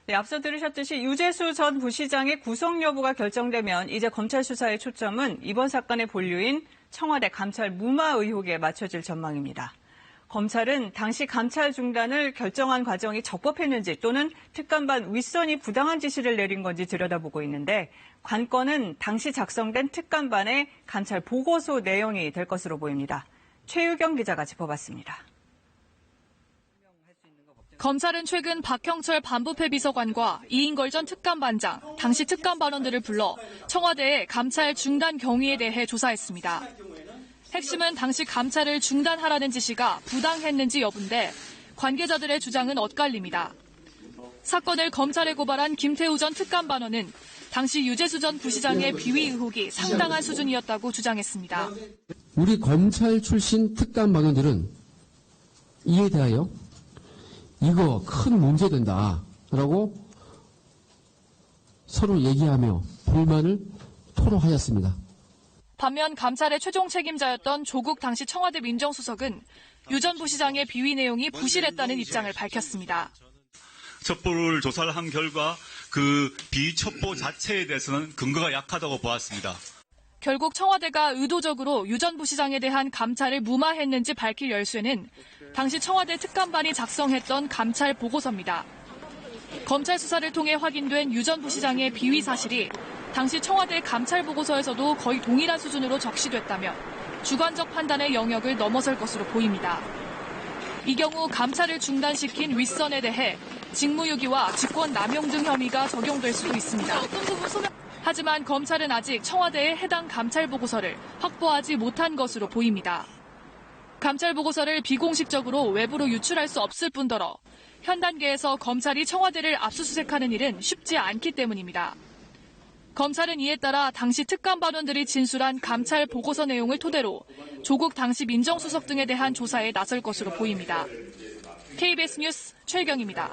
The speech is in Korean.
네, 앞서 들으셨듯이 유재수 전 부시장의 구속 여부가 결정되면 이제 검찰 수사의 초점은 이번 사건의 본류인 청와대 감찰 무마 의혹에 맞춰질 전망입니다. 검찰은 당시 감찰 중단을 결정한 과정이 적법했는지 또는 특감반 윗선이 부당한 지시를 내린 건지 들여다보고 있는데 관건은 당시 작성된 특감반의 감찰 보고서 내용이 될 것으로 보입니다. 최유경 기자가 짚어봤습니다. 검찰은 최근 박형철 반부패 비서관과 이인걸 전 특감반장, 당시 특감반원들을 불러 청와대의 감찰 중단 경위에 대해 조사했습니다. 핵심은 당시 감찰을 중단하라는 지시가 부당했는지 여부인데 관계자들의 주장은 엇갈립니다. 사건을 검찰에 고발한 김태우 전 특감반원은 당시 유재수 전 부시장의 비위 의혹이 상당한 수준이었다고 주장했습니다. 우리 검찰 출신 특감반원들은 이에 대하여 이거 큰 문제된다라고 서로 얘기하며 불만을 토로하였습니다. 반면 감찰의 최종 책임자였던 조국 당시 청와대 민정수석은 유 전 부시장의 비위 내용이 부실했다는 입장을 밝혔습니다. 첩보를 조사를 한 결과 그 비첩보 자체에 대해서는 근거가 약하다고 보았습니다. 결국 청와대가 의도적으로 유 전 부시장에 대한 감찰을 무마했는지 밝힐 열쇠는 당시 청와대 특감반이 작성했던 감찰 보고서입니다. 검찰 수사를 통해 확인된 유 전 부시장의 비위 사실이 당시 청와대 감찰 보고서에서도 거의 동일한 수준으로 적시됐다며 주관적 판단의 영역을 넘어설 것으로 보입니다. 이 경우 감찰을 중단시킨 윗선에 대해 직무유기와 직권남용 등 혐의가 적용될 수도 있습니다. 하지만 검찰은 아직 청와대의 해당 감찰 보고서를 확보하지 못한 것으로 보입니다. 감찰 보고서를 비공식적으로 외부로 유출할 수 없을 뿐더러 현 단계에서 검찰이 청와대를 압수수색하는 일은 쉽지 않기 때문입니다. 검찰은 이에 따라 당시 특감반원들이 진술한 감찰 보고서 내용을 토대로 조국 당시 민정수석 등에 대한 조사에 나설 것으로 보입니다. KBS 뉴스 최경입니다.